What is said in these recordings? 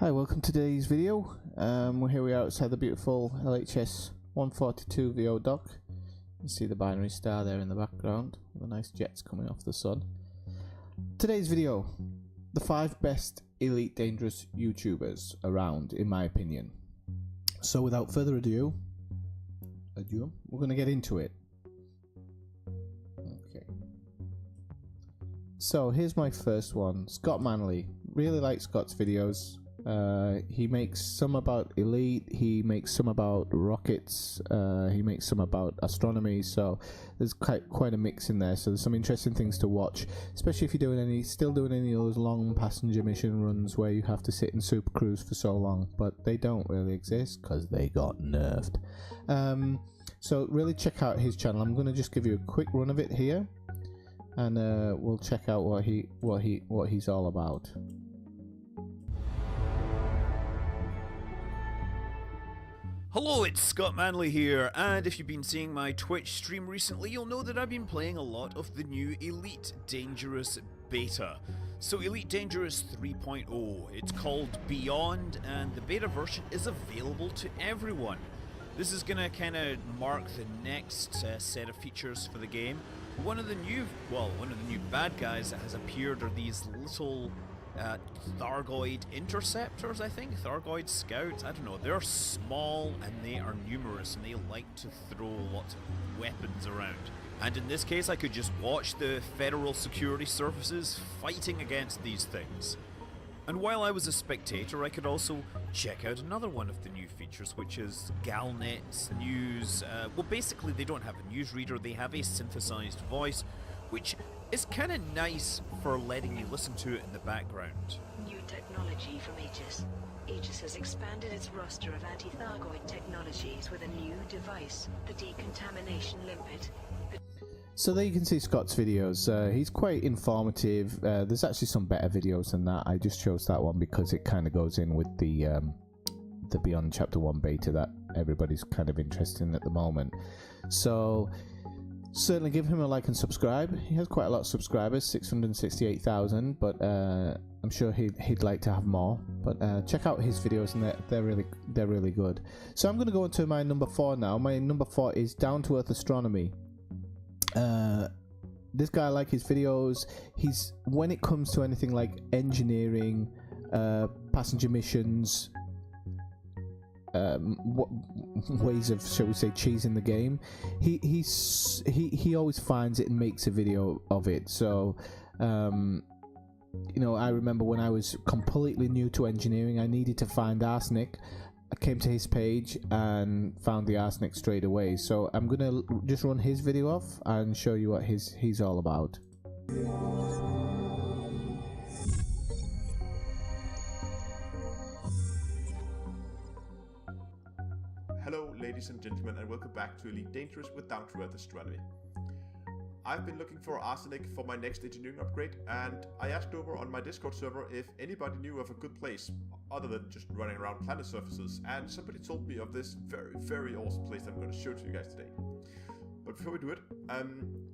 Hi, welcome to today's video. Here we are outside the beautiful LHS 142 VO dock. You can see the binary star there in the background, with the nice jets coming off the sun. Today's video, the 5 best elite dangerous YouTubers around, in my opinion. So without further ado, we're going to get into it. Okay. So here's my first one, Scott Manley. Really like Scott's videos. He makes some about elite, he makes some about rockets, he makes some about astronomy, so there's quite a mix in there, so there's some interesting things to watch, especially if you're still doing any of those long passenger mission runs where you have to sit in Super Cruise for so long, but they don't really exist because they got nerfed. So really check out his channel. I'm going to just give you a quick run of it here, and we'll check out what he's all about. Hello, it's Scott Manley here, and if you've been seeing my Twitch stream recently, you'll know that I've been playing a lot of the new Elite Dangerous beta. So Elite Dangerous 3.0, it's called Beyond, and the beta version is available to everyone. This is gonna kinda mark the next set of features for the game. One of the new bad guys that has appeared are these little Thargoid interceptors, I think? Thargoid scouts? I don't know. They're small and they are numerous and they like to throw lots of weapons around. And in this case I could just watch the federal security services fighting against these things. And while I was a spectator, I could also check out another one of the new features, which is Galnet's news. Well, basically they don't have a newsreader, they have a synthesized voice, which is kind of nice for letting you listen to it in the background. New technology from Aegis. Aegis has expanded its roster of anti-Thargoid technologies with a new device, the Decontamination Limpet. So there you can see Scott's videos. He's quite informative. There's actually some better videos than that. I just chose that one because it kind of goes in with the Beyond Chapter 1 beta that everybody's kind of interested in at the moment. So certainly give him a like and subscribe. He has quite a lot of subscribers, 668,000, but I'm sure he'd like to have more. But check out his videos, and they're really good. So I'm going to go into my number 4 now. My number 4 is Earth Astronomy. This guy, I like his videos. When it comes to anything like engineering, passenger missions, ways of, shall we say, cheesing the game, he always finds it and makes a video of it. So you know, I remember when I was completely new to engineering, I needed to find arsenic. I came to his page and found the arsenic straight away. So I'm gonna just run his video off and show you what he's all about. Hello ladies and gentlemen, and welcome back to Elite Dangerous with Earth Astronomy. I've been looking for arsenic for my next engineering upgrade, and I asked over on my Discord server if anybody knew of a good place other than just running around planet surfaces, and somebody told me of this very awesome place that I'm going to show to you guys today. But before we do it,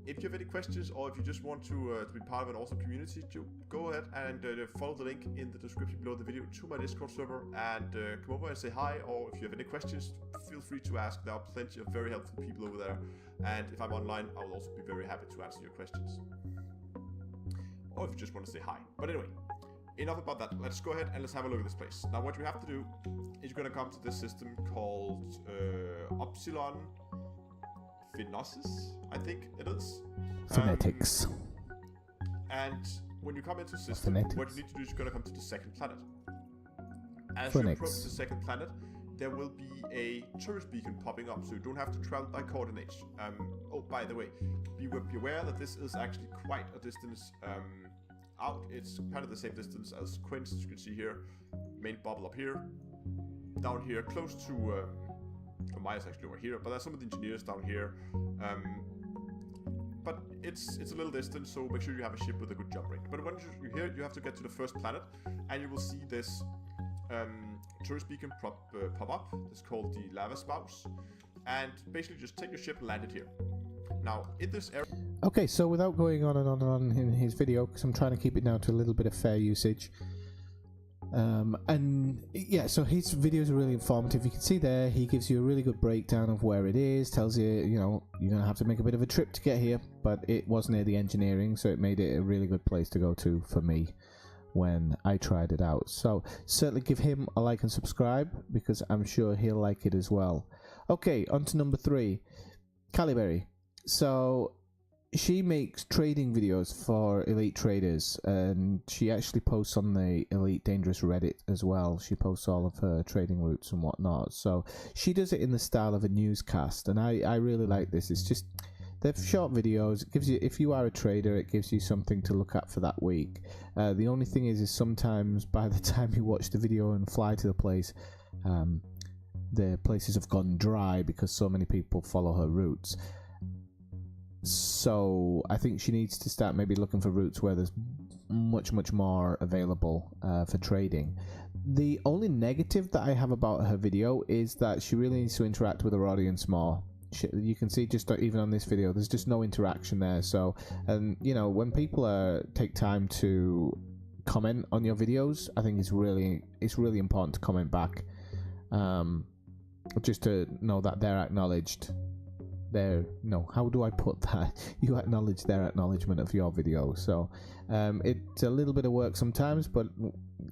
if you have any questions or if you just want to be part of an awesome community, go ahead and follow the link in the description below the video to my Discord server and come over and say hi, or if you have any questions, feel free to ask. There are plenty of very helpful people over there, and if I'm online, I will also be very happy to answer your questions. Or if you just want to say hi. But anyway, enough about that. Let's go ahead and let's have a look at this place. Now what you have to do is you're going to come to this system called Obsidian. Phenosis, I think it is. Phonetics. And when you come into the system, what you need to do is you're going to come to the second planet. As you approach the second planet, there will be a tourist beacon popping up, so you don't have to travel by coordinates. Oh, by the way, be aware that this is actually quite a distance out. It's kind of the same distance as Quince, as you can see here. Main bubble up here. Down here, close to... Maya's actually over here, but there's some of the engineers down here. But it's a little distance, so make sure you have a ship with a good jump rate. But once you're here, you have to get to the first planet, and you will see this tourist beacon pop up. It's called the Lava Spouse, and basically just take your ship and land it here. Now, in this area... Okay, so without going on and on in his video, because I'm trying to keep it down to a little bit of fair usage, And yeah, so his videos are really informative. You can see there, he gives you a really good breakdown of where it is, tells you, you know, you're going to have to make a bit of a trip to get here, but it was near the engineering, so it made it a really good place to go to for me when I tried it out. So certainly give him a like and subscribe, because I'm sure he'll like it as well. Okay, on to number 3, Calibury. So she makes trading videos for elite traders, and she actually posts on the Elite Dangerous Reddit as well. She posts all of her trading routes and whatnot. So she does it in the style of a newscast, and I really like this. It's just, they're short videos. It gives you, if you are a trader, it gives you something to look at for that week. The only thing is sometimes by the time you watch the video and fly to the place, the places have gone dry because so many people follow her routes. So I think she needs to start maybe looking for routes where there's much more available for trading. The only negative that I have about her video is that she really needs to interact with her audience more. You can see just even on this video, there's just no interaction there. So, and you know, when people take time to comment on your videos, I think it's really important to comment back, just to know that they're acknowledged. How do I put that? You acknowledge their acknowledgement of your video. So it's a little bit of work sometimes, but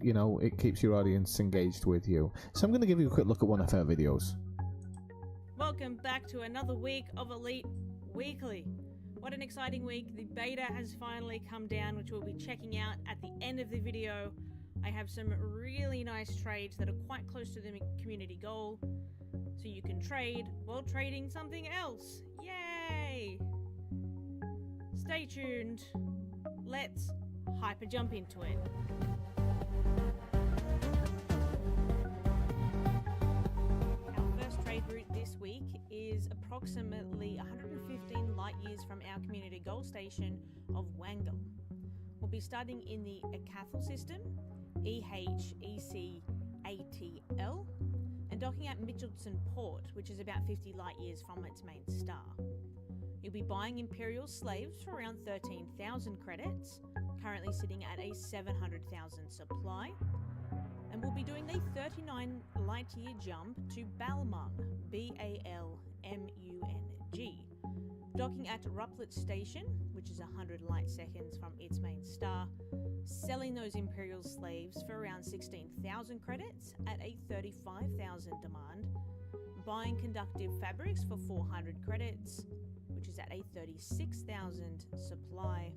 you know, it keeps your audience engaged with you. So I'm going to give you a quick look at one of her videos. Welcome back to another week of Elite Weekly. What an exciting week. The beta has finally come down, which we'll be checking out at the end of the video. I have some really nice trades that are quite close to the community goal, so you can trade while trading something else. Yay! Stay tuned. Let's hyper jump into it. Our first trade route this week is approximately 115 light years from our community goal station of Wangal. We'll be starting in the Acathal system, EHECATL, and docking at Mitchelson Port, which is about 50 light years from its main star. You'll be buying Imperial slaves for around 13,000 credits, currently sitting at a 700,000 supply, and we'll be doing the 39 light year jump to Balmung, BALMUNG, docking at Ruplet Station, which is 100 light seconds from its main star, selling those Imperial slaves for around 16,000 credits at a 35,000 demand, buying conductive fabrics for 400 credits, which is at a 36,000 supply,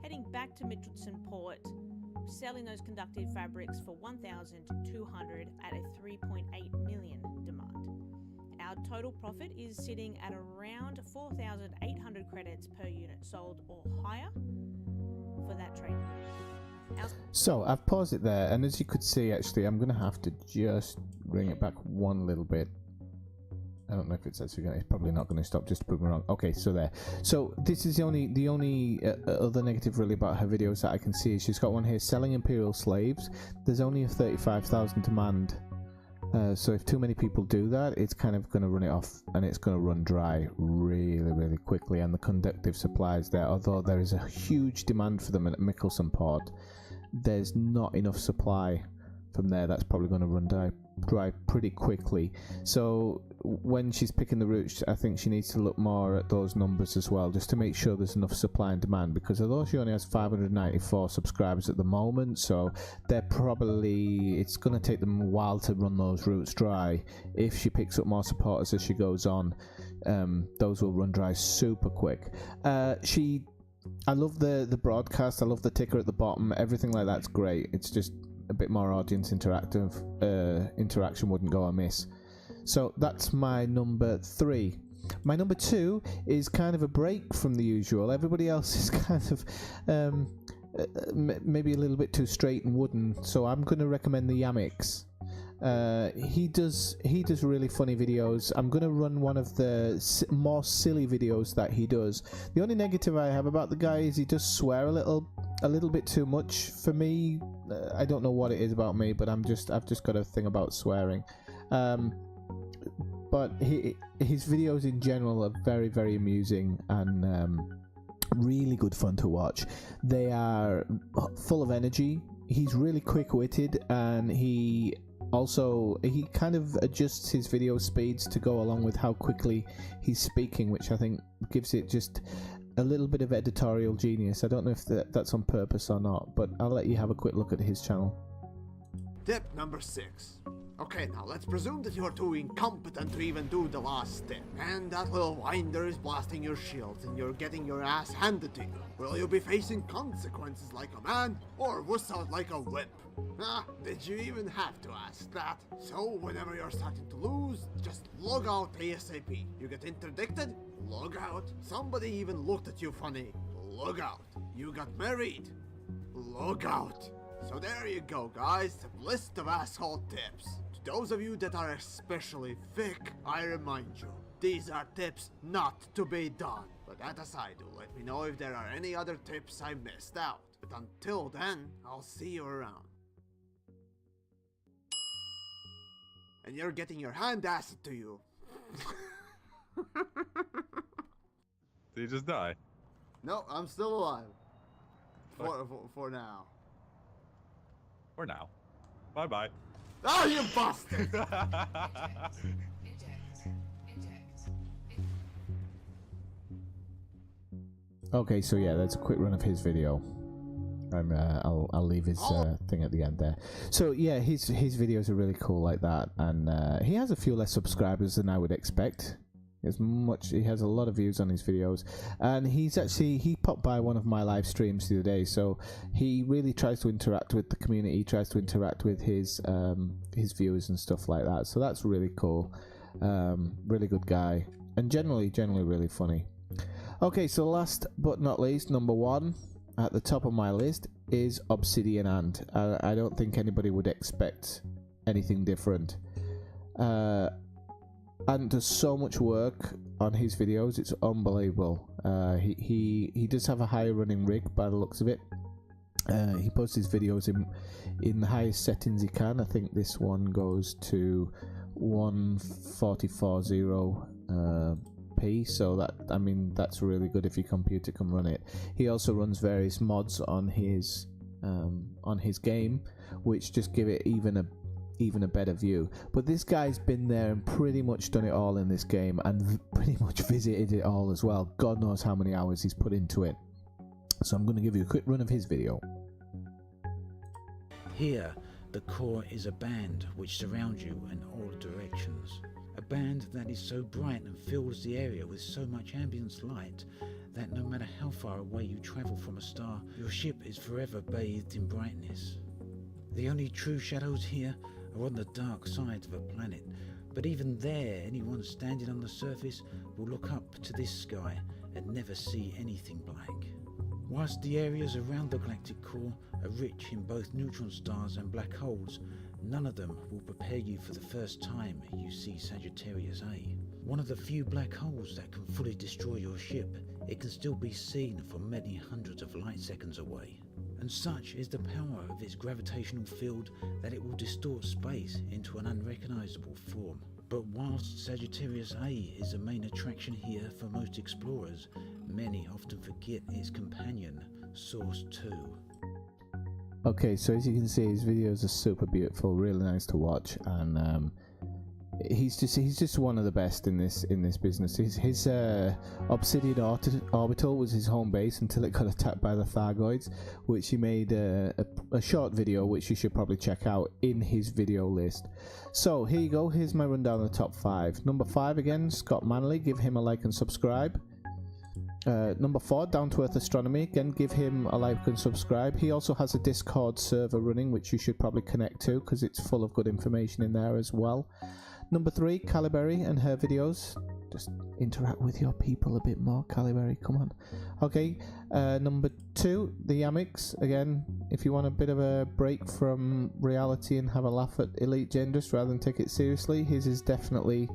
heading back to Mitchelson Port, selling those conductive fabrics for 1,200 at a 3.8 million demand. Our total profit is sitting at around 4,800 credits per unit sold or higher for that trade. So I've paused it there, and as you could see, actually, I'm going to have to just bring it back one little bit. I don't know if it's actually it's probably not going to stop, just to prove me wrong. Okay, so there. So this is the only other negative really about her videos that I can see is she's got one here, selling Imperial slaves. There's only a 35,000 demand. So if too many people do that, it's kind of going to run it off, and it's going to run dry really quickly. And the conductive supplies there, although there is a huge demand for them at Mickelson Port, there's not enough supply from there. That's probably going to run dry pretty quickly. So when she's picking the routes, I think she needs to look more at those numbers as well, just to make sure there's enough supply and demand, because although she only has 594 subscribers at the moment, so it's going to take them a while to run those routes dry. If she picks up more supporters as she goes on, those will run dry super quick. I love the broadcast, I love the ticker at the bottom, everything like that's great. It's just a bit more audience interaction wouldn't go amiss. So that's my number 3. My number 2 is kind of a break from the usual. Everybody else is kind of maybe a little bit too straight and wooden, so I'm going to recommend TheAmex. He does really funny videos. I'm going to run one of the more silly videos that he does. The only negative I have about the guy is he does swear a little bit too much for me. I don't know what it is about me, but I've just got a thing about swearing. But his videos in general are very amusing and really good fun to watch. They are full of energy. he's really quick-witted, and he kind of adjusts his video speeds to go along with how quickly he's speaking, which I think gives it just a little bit of editorial genius. I don't know if that's on purpose or not, but I'll let you have a quick look at his channel. Tip number 6. Okay, now let's presume that you're too incompetent to even do the last step, and that little winder is blasting your shields and you're getting your ass handed to you. Will you be facing consequences like a man, or wuss out like a wimp? Ah, did you even have to ask that? So whenever you're starting to lose, just log out ASAP. You get interdicted? Log out. Somebody even looked at you funny? Log out. You got married? Log out. So there you go, guys, a list of asshole tips. To those of you that are especially thick, I remind you, these are tips not to be done. But that aside, do let me know if there are any other tips I missed out. But until then, I'll see you around. And you're getting your hand asked to you. Did he just die? No, I'm still alive. For now. For now. Bye-bye. Oh, you bastard! Okay, so yeah, that's a quick run of his video. And I'll leave his thing at the end there. So yeah, his videos are really cool like that, and he has a few less subscribers than I would expect. He has a lot of views on his videos, and he popped by one of my live streams the other day, so he really tries to interact with the community, tries to interact with his viewers and stuff like that, so that's really cool. Really good guy, and generally really funny. Okay, so last but not least, number 1 at the top of my list is Obsidian, and I don't think anybody would expect anything different. And does so much work on his videos, it's unbelievable. He does have a higher running rig by the looks of it. He posts his videos in the highest settings he can. I think this one goes to 1440p, so that's really good if your computer can run it. He also runs various mods on his game, which just give it even a better view. But this guy's been there and pretty much done it all in this game, and pretty much visited it all as well. God knows how many hours he's put into it. So I'm going to give you a quick run of his video. Here, the core is a band which surrounds you in all directions. A band that is so bright and fills the area with so much ambient light that no matter how far away you travel from a star, your ship is forever bathed in brightness. The only true shadows here are on the dark side of a planet, but even there, anyone standing on the surface will look up to this sky and never see anything black. Whilst the areas around the galactic core are rich in both neutron stars and black holes, none of them will prepare you for the first time you see Sagittarius A. One of the few black holes that can fully destroy your ship, it can still be seen from many hundreds of light seconds away. And such is the power of its gravitational field that it will distort space into an unrecognizable form. But whilst Sagittarius A is the main attraction here for most explorers, many often forget its companion, Source 2. Okay, so as you can see, his videos are super beautiful, really nice to watch, and he's just one of the best in this business. His Obsidian orbital was his home base until it got attacked by the Thargoids, which he made a short video which you should probably check out in his video list. So here you go, here's my rundown of the top 5. Number 5 again, Scott Manley, give him a like and subscribe. Number 4, Down to Earth Astronomy, again give him a like and subscribe. He also has a Discord server running which you should probably connect to because it's full of good information in there as well. Number 3, Calibury and her videos. Just interact with your people a bit more, Calimary, come on. Okay, number 2, TheAmex. Again, if you want a bit of a break from reality and have a laugh at Elite Dangerous rather than take it seriously, his is definitely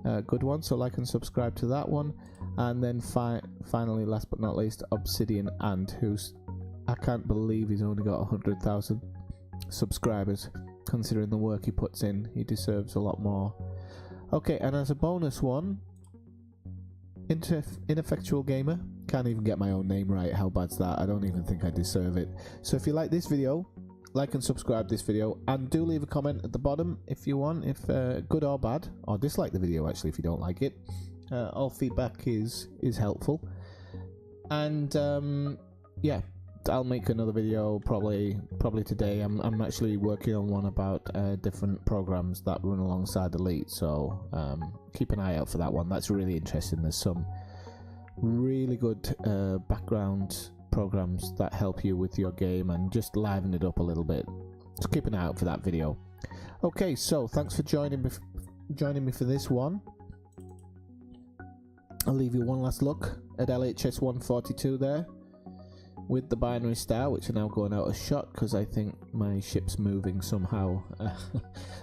a good one, so like and subscribe to that one. And then finally, last but not least, Obsidian, and I can't believe he's only got 100,000 subscribers. Considering the work he puts in, he deserves a lot more. Okay, and as a bonus one, Ineffectual Gamer. Can't even get my own name right, how bad's that? I don't even think I deserve it. So if you like this video, like and subscribe this video, and do leave a comment at the bottom if you want, if good or bad, or dislike the video actually if you don't like it. All feedback is helpful. And yeah, I'll make another video probably today. I'm actually working on one about different programs that run alongside Elite, so keep an eye out for that one. That's really interesting. There's some really good background programs that help you with your game and just liven it up a little bit. So keep an eye out for that video. Okay, so thanks for joining me for this one. I'll leave you one last look at LHS 142 there with the binary star, which are now going out of shot because I think my ship's moving somehow.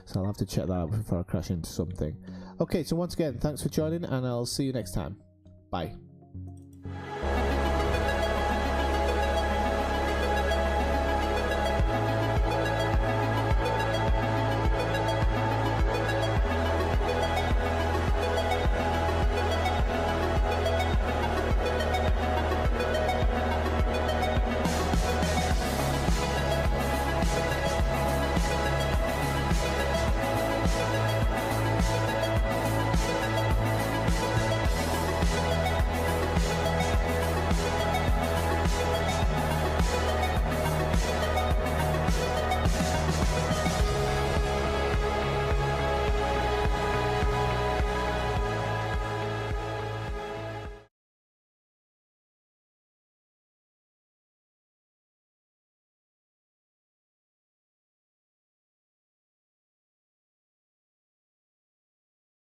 So I'll have to check that out before I crash into something. Okay, so once again, thanks for joining, and I'll see you next time. Bye.